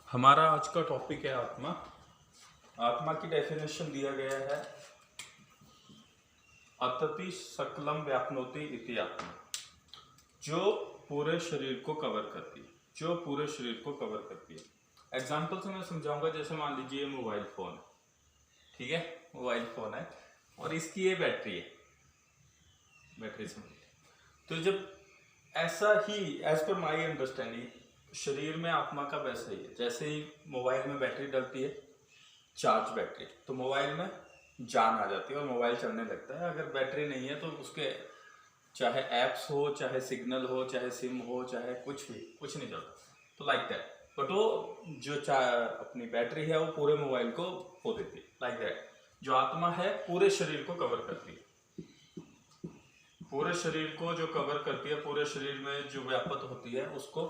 हमारा आज का टॉपिक है आत्मा। आत्मा की डेफिनेशन दिया गया है अतति सकलम व्याप्नोति इति आत्मा, जो पूरे शरीर को कवर करती है, जो पूरे शरीर को कवर करती है। एग्जाम्पल से मैं समझाऊंगा। जैसे मान लीजिए मोबाइल फोन है, ठीक है, मोबाइल फोन है और इसकी ये बैटरी है, बैटरी समझ। तो जब ऐसा ही एज पर माई अंडरस्टैंडिंग शरीर में आत्मा का वैसा ही है। जैसे ही मोबाइल में बैटरी डलती है, चार्ज बैटरी, तो मोबाइल में जान आ जाती है और मोबाइल चलने लगता है। अगर बैटरी नहीं है तो उसके चाहे एप्स हो, चाहे सिग्नल हो, चाहे सिम हो, चाहे कुछ भी, कुछ नहीं चलता। तो लाइक दैट। बट वो जो अपनी बैटरी है वो पूरे मोबाइल को खो देती है। लाइक दैट जो आत्मा है पूरे शरीर को कवर करती है, पूरे शरीर को जो कवर करती है, पूरे शरीर में जो व्याप्त होती है, उसको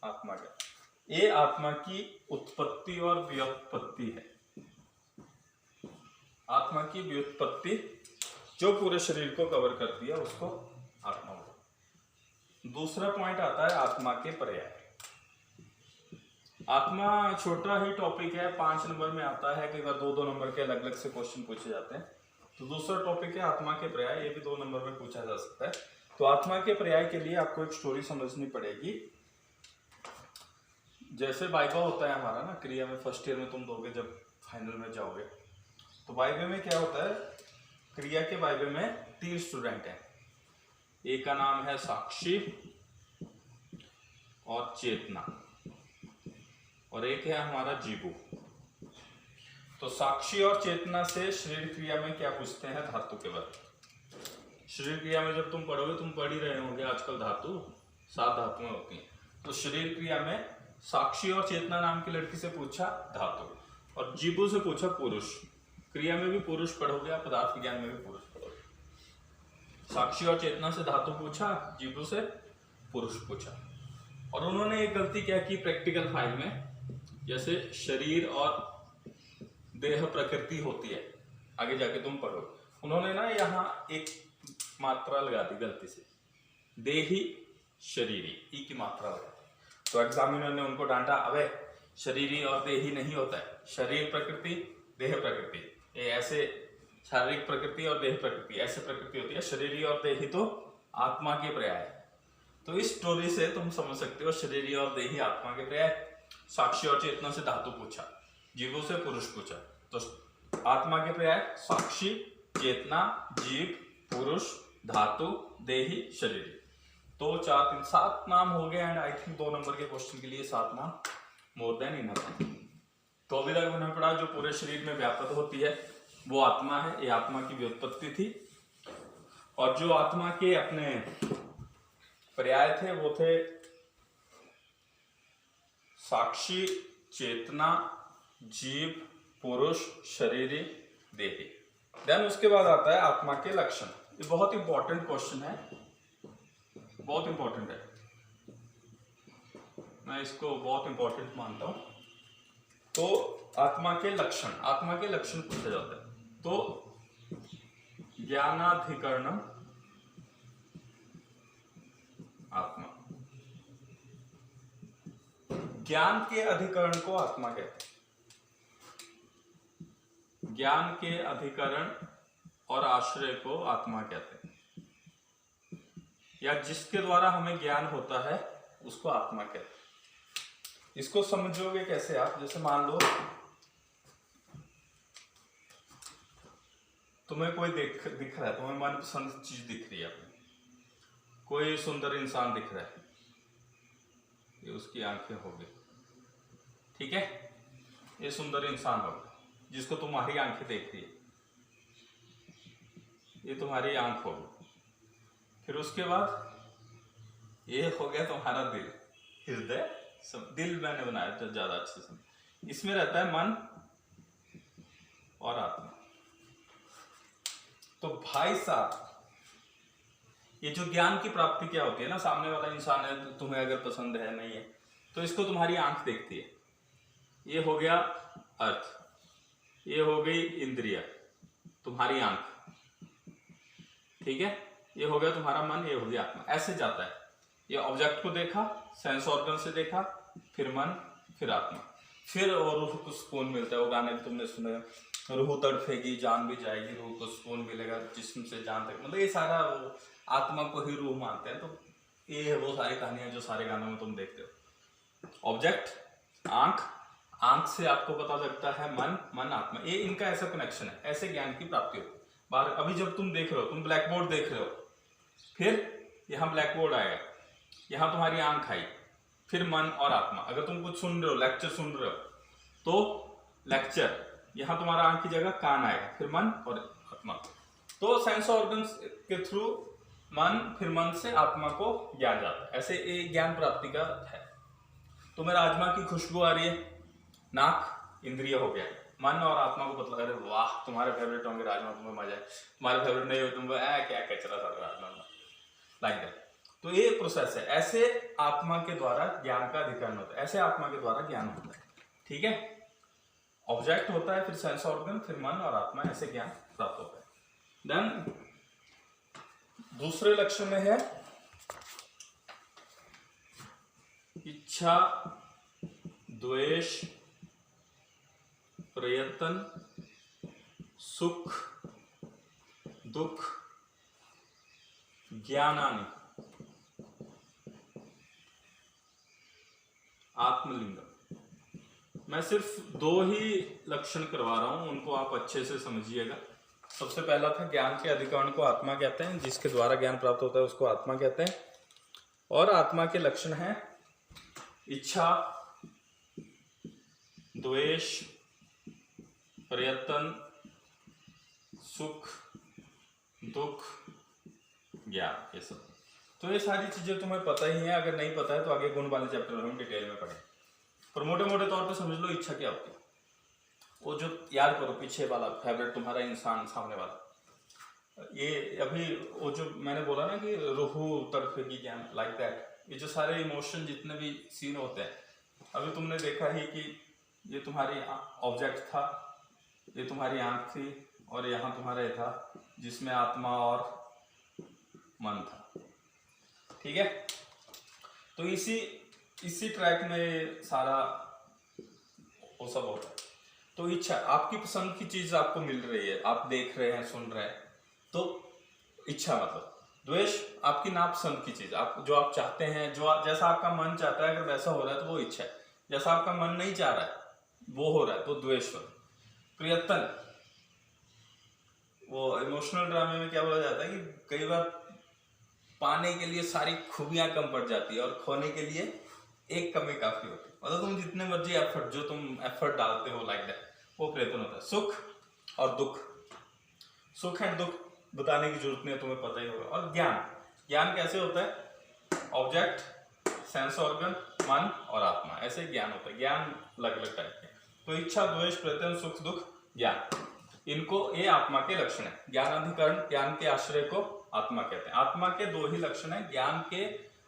आत्मा कहते हैं। ये आत्मा की उत्पत्ति और व्युत्पत्ति है। आत्मा की व्युत्पत्ति जो पूरे शरीर को कवर करती है उसको आत्मा होता है। दूसरा पॉइंट आता है आत्मा के पर्याय। आत्मा छोटा ही टॉपिक है, 5 नंबर में आता है, कई बार 2-2 नंबर के अलग अलग से क्वेश्चन पूछे जाते हैं। तो दूसरा टॉपिक है आत्मा के पर्याय, ये भी 2 नंबर में पूछा जा सकता है। तो आत्मा के पर्याय के लिए आपको एक स्टोरी समझनी पड़ेगी। जैसे वाइवा होता है हमारा ना, क्रिया में फर्स्ट ईयर में तुम दोगे जब फाइनल में जाओगे, तो वाइवे में क्या होता है, क्रिया के वाइवे में 3 स्टूडेंट हैं। एक का नाम है साक्षी और चेतना, और एक है हमारा जीवू। तो साक्षी और चेतना से शरीर क्रिया में क्या पूछते हैं, धातु के बारे। शरीर क्रिया में जब तुम पढ़ोगे, तुम पढ़ ही रहे होंगे आजकल, धातु 7 धातुएं होती हैं। तो शरीर क्रिया में साक्षी और चेतना नाम की लड़की से पूछा धातु, और जीवू से पूछा पुरुष। क्रिया में भी पुरुष पढ़ोगे, आप पदार्थ विज्ञान में भी पुरुष पढ़ोगे। साक्षी और चेतना से धातु पूछा, जीवू से पुरुष पूछा। और उन्होंने एक गलती क्या की प्रैक्टिकल फाइल में, जैसे शरीर और देह प्रकृति होती है, आगे जाके तुम पढ़ो, उन्होंने ना यहाँ एक मात्रा लगा दी गलती से, देही शरीरी, ई की मात्रा लगा दी। तो एग्जामिनर ने उनको डांटा, अबे शरीरी और देही नहीं होता है, शरीर प्रकृति देह प्रकृति, ये ऐसे शारीरिक प्रकृति और देह प्रकृति ऐसे प्रकृति होती है, शरीरी और देही तो आत्मा के पर्याय है। तो इस स्टोरी से तुम समझ सकते हो शरीरी और देही आत्मा के पर्याय। साक्षी और चेतना से धातु पूछा, जीवों से पुरुष पूछा, तो आत्मा के पर्याय साक्षी, चेतना, जीव, पुरुष, धातु, देही, शरीर। तो 4 3 7 नाम हो गए। एंड आई थिंक 2 नंबर के क्वेश्चन के लिए 7 नाम मोर देन इनफ है। तो अभी तक हमने पढ़ा जो पूरे शरीर में व्याप्त होती है वो आत्मा है, ये आत्मा की व्युत्पत्ति थी। और जो आत्मा के अपने पर्याय थे वो थे साक्षी, चेतना, जीव, पुरुष, शरीरी, देही। देन उसके बाद आता है आत्मा के लक्षण। ये बहुत इंपॉर्टेंट क्वेश्चन है, बहुत इंपॉर्टेंट है, मैं इसको बहुत इंपॉर्टेंट मानता हूं। तो आत्मा के लक्षण, आत्मा के लक्षण पूछा जाता है। तो ज्ञानाधिकरणम आत्मा, ज्ञान के अधिकरण को आत्मा कहते हैं। ज्ञान के अधिकरण और आश्रय को आत्मा कहते हैं, या जिसके द्वारा हमें ज्ञान होता है उसको आत्मा कहते हैं। इसको समझोगे कैसे आप, जैसे मान लो तुम्हें कोई दिख रहा है, तुम्हें मनपसंद चीज दिख रही है, कोई सुंदर इंसान दिख रहा है, ये उसकी आंखें होगी, ठीक है, ये सुंदर इंसान होगा जिसको तुम्हारी आंखें देख रही है, ये तुम्हारी आंख होगी। फिर उसके बाद ये हो गया तुम्हारा दिल, हृदय, सब दिल मैंने बनाया तो ज्यादा अच्छे से, इसमें रहता है मन और आत्मा। तो भाई साहब, ये जो ज्ञान की प्राप्ति क्या होती है ना, सामने वाला इंसान है तो तुम्हें अगर पसंद है नहीं है तो इसको तुम्हारी आंख देखती है, ये हो गया अर्थ, ये हो गई इंद्रिया, तुम्हारी आंख, ठीक है, ये हो गया तुम्हारा मन, ये हो गया आत्मा। ऐसे जाता है, ये ऑब्जेक्ट को देखा, सेंस ऑर्गन से देखा, फिर मन, फिर आत्मा। फिर वो रूह को सुकून मिलता है। वो गाने भी तुमने सुने, रूह तड़फेगी जान भी जाएगी, रूह को सुकून मिलेगा जिस्म से जान तक, मतलब ये सारा वो आत्मा को ही रूह मानते हैं। तो ये है वो सारी कहानियां जो सारे गानों में तुम देखते हो। ऑब्जेक्ट आंख, आंख से आपको पता लगता है मन, मन आत्मा, ये इनका ऐसा कनेक्शन है, ऐसे ज्ञान की प्राप्ति होती है। बाहर अभी जब तुम देख रहे हो, तुम ब्लैक बोर्ड देख रहे हो, फिर यहाँ ब्लैक बोर्ड आएगा, यहाँ तुम्हारी आंख आई, फिर मन और आत्मा। अगर तुम कुछ सुन रहे हो, लेक्चर सुन रहे हो, तो लेक्चर, यहाँ तुम्हारा आंख की जगह कान आएगा, फिर मन और आत्मा। तो सेंस ऑर्गन्स के थ्रू मन, फिर मन से आत्मा को ज्ञान जाता है। ऐसे ये ज्ञान प्राप्ति का है। तुम्हें राजमा की खुशबू आ रही है, नाक इंद्रिय हो गया, मन और आत्मा को पता लगा, अरे वाह तुम्हारे फेवरेट होंगे राजमा, तुम्हें मजा है। तुम्हारे फेवरेट नहीं हो, तुम क्या कचरा था राजमा, लाइक दैट। तो ये प्रोसेस है, ऐसे आत्मा के द्वारा ज्ञान का अधिकरण होता है, ऐसे आत्मा के द्वारा ज्ञान होता है। ठीक है, ऑब्जेक्ट होता है, फिर सेंस ऑर्गन, फिर मन और आत्मा, ऐसे ज्ञान प्राप्त होता है। देन दूसरे लक्षण में है इच्छा, द्वेष, प्रयत्न, सुख, दुख, ज्ञानानि, आत्मलिंगम। मैं सिर्फ दो ही लक्षण करवा रहा हूं, उनको आप अच्छे से समझिएगा। सबसे पहला था ज्ञान के अधिकरण को आत्मा कहते हैं, जिसके द्वारा ज्ञान प्राप्त होता है उसको आत्मा कहते हैं। और आत्मा के लक्षण हैं इच्छा, द्वेष, प्रयत्न, सुख, दुख, ज्ञान, ये सब। तो ये सारी चीजें तुम्हें पता ही है, अगर नहीं पता है तो आगे गुण वाले चैप्टर में हम डिटेल में पढ़ें। पर मोटे मोटे तौर पे समझ लो इच्छा क्या होती है। वो जो याद करो पीछे वाला फेवरेट तुम्हारा इंसान सामने वाला, ये अभी वो जो मैंने बोला ना कि रूह तड़फेगी ज्ञान, लाइक दैट, ये जो सारे इमोशन जितने भी सीन होते हैं, अभी तुमने देखा ही कि ये तुम्हारी ऑब्जेक्ट था, ये तुम्हारी आंख थी, और यहाँ तुम्हारा ये था जिसमें आत्मा और मन था। ठीक है, तो इसी ट्रैक में सारा वो सब होता है। तो इच्छा, आपकी पसंद की चीज आपको मिल रही है, आप देख रहे हैं, सुन रहे हैं, तो इच्छा मतलब। द्वेष, आपकी नापसंद की चीज, आप जो आप चाहते हैं, जो जैसा आपका मन चाहता है, अगर वैसा हो रहा है तो वो इच्छा है। जैसा आपका मन नहीं चाह रहा है वो हो रहा है तो द्वेष हो। प्रयत्न, वो इमोशनल ड्रामे में क्या बोला जाता है कि कई बार पाने के लिए सारी खूबियां कम पड़ जाती है और खोने के लिए एक कमी काफी होती है। मतलब तुम जितने मर्जी एफर्ट, जो तुम एफर्ट डालते हो, लाइक दैट, वो प्रयत्न होता है। सुख और दुख, सुख एंड दुख बताने की जरूरत नहीं है, तुम्हें पता ही होगा। और ज्ञान, ज्ञान कैसे होता है, ऑब्जेक्ट, सेंस ऑर्गन, मन और आत्मा, ऐसे ज्ञान होता है। ज्ञान अलग अलग टाइप के। तो इच्छा, द्वेष, प्रयत्न, सुख, दुख, ज्ञान, इनको ये आत्मा के लक्षण है। ज्ञानाधिकरण, ज्ञान के आश्रय को आत्मा कहते हैं। आत्मा के दो ही लक्षण है, ज्ञान के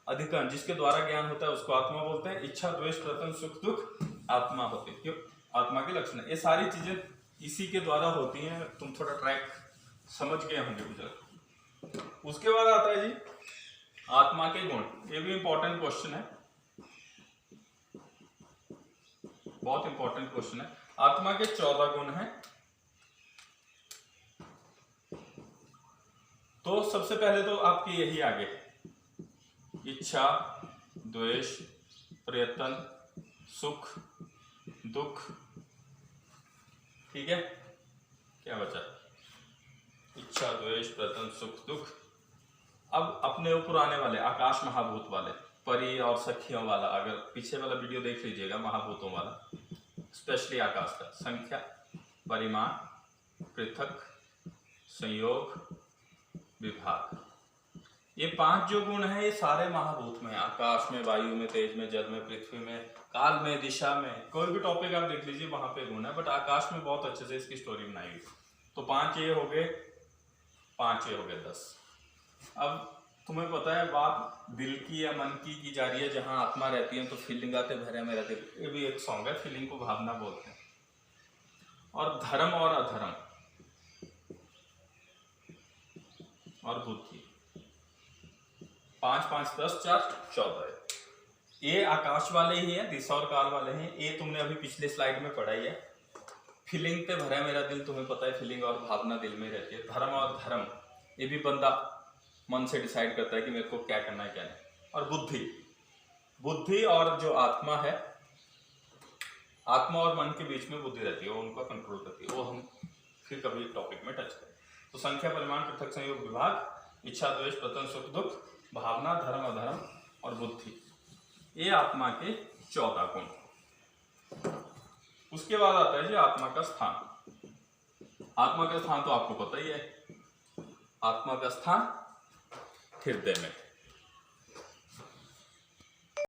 अधिकरण जिसके द्वारा ज्ञान होता है उसको आत्मा बोलते हैं। इच्छा, द्वेष, प्रयत्न, सुख, दुख आत्मा होती है, क्यों, आत्मा के लक्षण है। ये सारी चीजें इसी के द्वारा होती हैं। तुम थोड़ा ट्रैक समझ गए होंगे गुजर। उसके बाद आता है जी आत्मा के गुण। ये भी इंपॉर्टेंट क्वेश्चन है, बहुत इंपॉर्टेंट क्वेश्चन है। आत्मा के 14 गुण हैं। तो सबसे पहले तो आपकी यही आगे, इच्छा, द्वेष, प्रयत्न, सुख, दुख। ठीक है, क्या बचा, इच्छा, द्वेष, प्रयत्न, सुख, दुख। अब अपने ऊपर आने वाले आकाश महाभूत वाले, परी और सखियों वाला, अगर पीछे वाला वीडियो देख लीजिएगा महाभूतों वाला, स्पेशली आकाश का, संख्या, परिमाण, पृथक, संयोग, विभाग, ये 5 जो गुण है ये सारे महाभूत में, आकाश में, वायु में, तेज में, जल में, पृथ्वी में, काल में, दिशा में, कोई भी टॉपिक आप देख लीजिए वहां पे गुण है। बट आकाश में बहुत अच्छे से इसकी स्टोरी बनाई हुई। तो 5 ये हो गए, 5 ये हो गए, 10। अब तुम्हें पता है बात दिल की या मन की जा रही है, जहां आत्मा रहती है तो फीलिंग आते भरे में रहते। ये भी एक सॉन्ग है, फीलिंग को भावना बोलते हैं। और धर्म और अधर्म और बुद्धि, 5 5 10 4 14 है। ये आकाश वाले ही है, दिशा और काल वाले हैं। ये तुमने अभी पिछले स्लाइड में पढ़ा ही है। फीलिंग पे भरा है मेरा दिल, तुम्हें पता है फीलिंग और भावना दिल में रहती है। धर्म और धर्म ये भी बंदा मन से डिसाइड करता है कि मेरे को क्या करना है क्या नहीं। और बुद्धि, बुद्धि और जो आत्मा है, आत्मा और मन के बीच में बुद्धि रहती है, वो उनका कंट्रोल करती है। वो हम फिर कभी टॉपिक में टच करें। तो संख्या, परिमाण, पृथक, संयोग, विभाग, इच्छा, द्वेष, पतन, सुख, दुख, भावना, धर्म, अधर्म और बुद्धि, ये आत्मा के 14 गुण। उसके बाद आता है जी आत्मा का स्थान। आत्मा का स्थान तो आपको पता ही है, आत्मा का स्थान हृदय में।